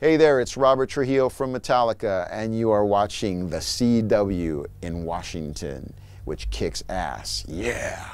Hey there, it's Robert Trujillo from Metallica, and you are watching the CW in Washington, which kicks ass. Yeah.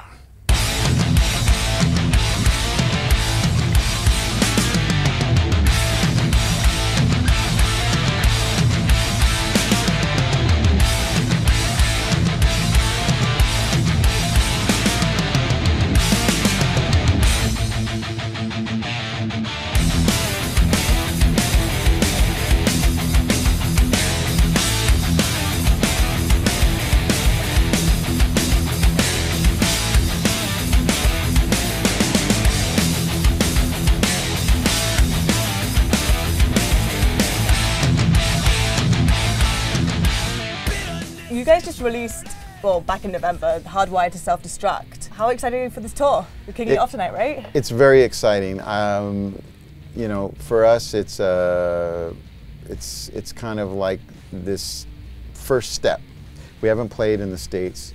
You guys just released, well, back in November, Hardwired to Self-Destruct. How excited are you for this tour? You're kicking it off tonight, right? It's very exciting. You know, for us, it's kind of like this first step. We haven't played in the States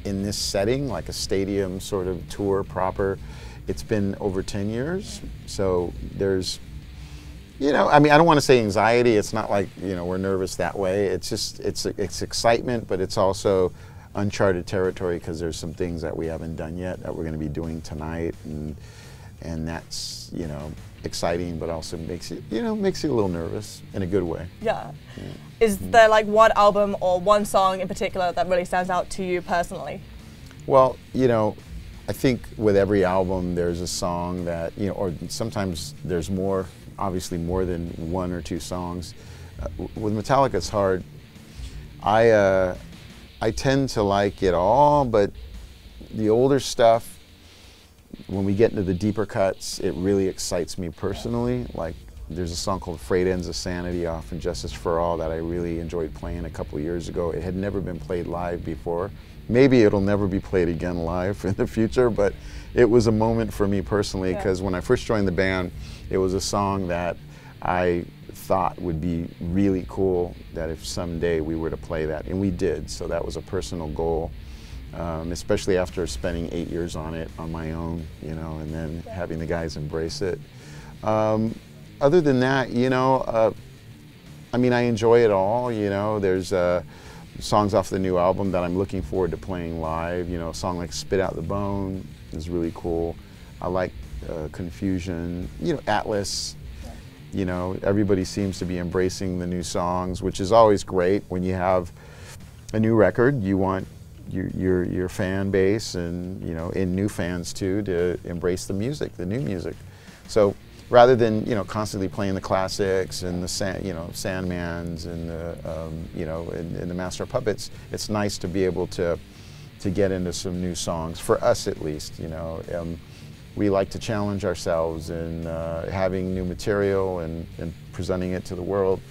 in this setting, like a stadium sort of tour proper. It's been over 10 years, so there's, you know, I mean, I don't want to say anxiety. It's not like, you know, we're nervous that way. It's just, it's excitement, but it's also uncharted territory because there's some things that we haven't done yet that we're going to be doing tonight, and that's, you know, exciting, but also makes you, you know, makes you a little nervous in a good way. Yeah. Is there like one album or one song in particular that really stands out to you personally? Well, you know, I think with every album there's a song that, you know, or sometimes there's more, obviously more than one or two songs. With Metallica it's hard. I tend to like it all, but the older stuff, when we get into the deeper cuts, it really excites me personally. Like there's a song called Frayed Ends of Sanity off of Justice for All that I really enjoyed playing a couple of years ago. It had never been played live before. Maybe it'll never be played again live in the future, but it was a moment for me personally because when I first joined the band, it was a song that I thought would be really cool that if someday we were to play that, and we did, so that was a personal goal, especially after spending 8 years on it on my own, you know, and then having the guys embrace it. Other than that, you know, I mean, I enjoy it all, you know. There's songs off the new album that I'm looking forward to playing live. You know, a song like Spit Out the Bone is really cool. I like Confusion, you know, Atlas. You know, everybody seems to be embracing the new songs, which is always great. When you have a new record, you want your fan base and, you know, and new fans too, to embrace the music, the new music. So rather than, you know, constantly playing the classics and the Sandmans and the you know, and the Master of Puppets, it's nice to be able to get into some new songs, for us at least, you know. We like to challenge ourselves, and having new material and presenting it to the world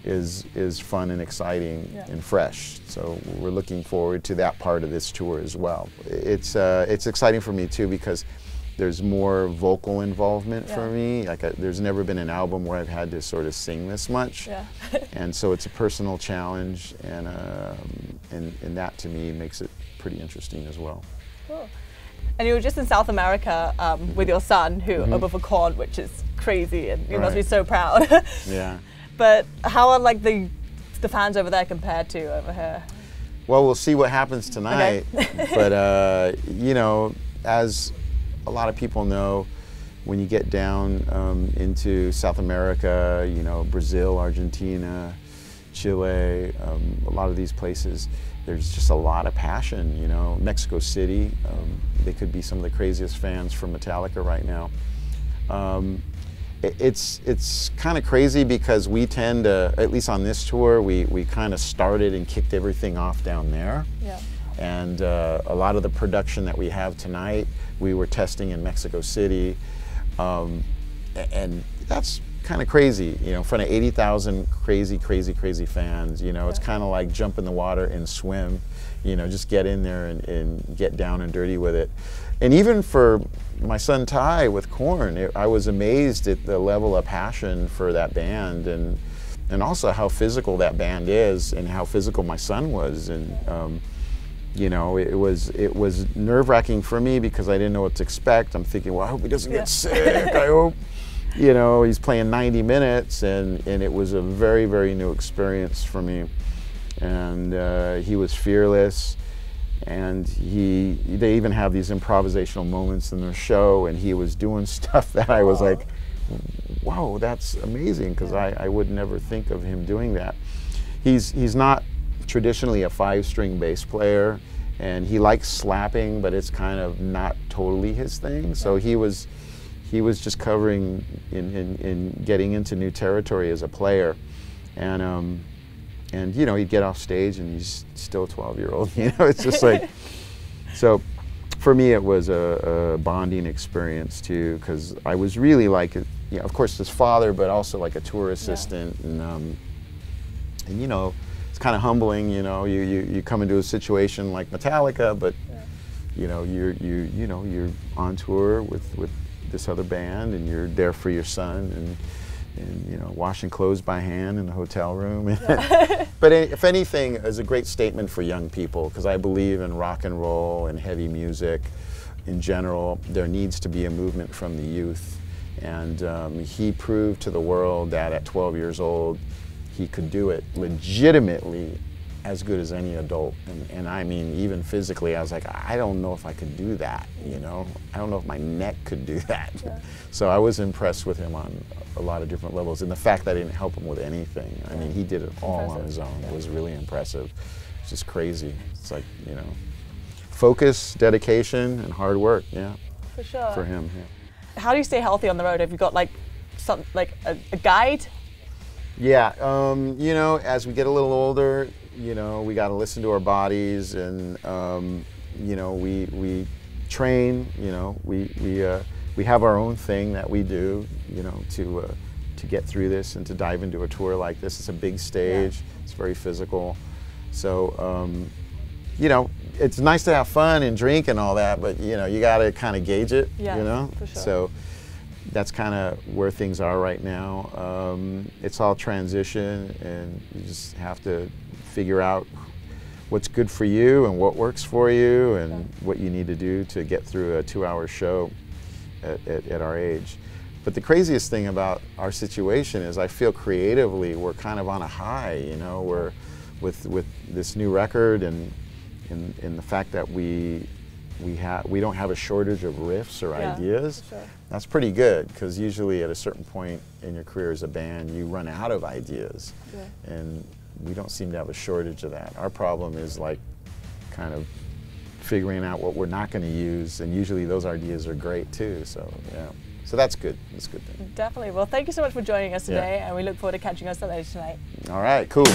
is fun and exciting and fresh. So we're looking forward to that part of this tour as well. It's exciting for me too because there's more vocal involvement for me. Like there's never been an album where I've had to sort of sing this much, and so it's a personal challenge, and that to me makes it pretty interesting as well. Cool. And you were just in South America with your son, who opened for Korn, which is crazy, and you must be so proud. Yeah. But how are like the fans over there compared to over here? Well, we'll see what happens tonight. Okay. But you know, as a lot of people know, when you get down into South America, you know, Brazil, Argentina, Chile, a lot of these places, there's just a lot of passion, you know. Mexico City, they could be some of the craziest fans for Metallica right now. It's kind of crazy because we tend to, at least on this tour, we kind of started and kicked everything off down there. Yeah. And a lot of the production that we have tonight, we were testing in Mexico City, and that's kind of crazy, you know, in front of 80,000 crazy fans. You know, it's kind of like jump in the water and swim, you know, just get in there and get down and dirty with it. And even for my son Ty with Korn, I was amazed at the level of passion for that band, and also how physical that band is, and how physical my son was. And you know, it was nerve-wracking for me because I didn't know what to expect. I'm thinking, well, I hope he doesn't get sick. I hope you know, he's playing 90 minutes, and it was a very, very new experience for me. And he was fearless, and they even have these improvisational moments in their show, and he was doing stuff that I was like, wow, that's amazing, because I would never think of him doing that. He's not traditionally a 5-string bass player, and he likes slapping, but it's kind of not totally his thing. So he was just covering in getting into new territory as a player, and you know, he'd get off stage and he's still a 12-year-old. You know, it's just like, so for me it was a bonding experience too, because I was really like, you know, of course his father, but also like a tour assistant, and you know, it's kind of humbling. You know, you come into a situation like Metallica, but you know, you're on tour with this other band, and you're there for your son, and you know, washing clothes by hand in the hotel room. But if anything, it's a great statement for young people, because I believe in rock and roll and heavy music in general. There needs to be a movement from the youth, and he proved to the world that at 12 years old he could do it legitimately as good as any adult. And I mean, even physically, I was like, I don't know if I could do that, you know? I don't know if my neck could do that. Yeah. So I was impressed with him on a lot of different levels. And the fact that I didn't help him with anything, I mean, he did it all on his own. It was really impressive. It's just crazy. It's like, you know, focus, dedication, and hard work, yeah. For sure. For him, yeah. How do you stay healthy on the road? Have you got like a guide? Yeah, you know, as we get a little older, you know, we got to listen to our bodies, and you know, we train. You know, we have our own thing that we do. You know, to get through this and to dive into a tour like this. It's a big stage. Yeah. It's very physical. So you know, it's nice to have fun and drink and all that, but you know, you got to kind of gauge it. Yeah, you know, for sure. So that's kind of where things are right now. It's all transition, and you just have to figure out what's good for you and what works for you, and what you need to do to get through a 2-hour show at our age. But the craziest thing about our situation is I feel creatively we're kind of on a high. You know, we're with this new record, and in the fact that we don't have a shortage of riffs or ideas. Sure. That's pretty good, because usually at a certain point in your career as a band, you run out of ideas. Yeah. And we don't seem to have a shortage of that. Our problem is like kind of figuring out what we're not going to use, and usually those ideas are great too. So yeah, so that's good. That's a good thing. Definitely. Well, thank you so much for joining us today, and we look forward to catching us later tonight. All right, cool.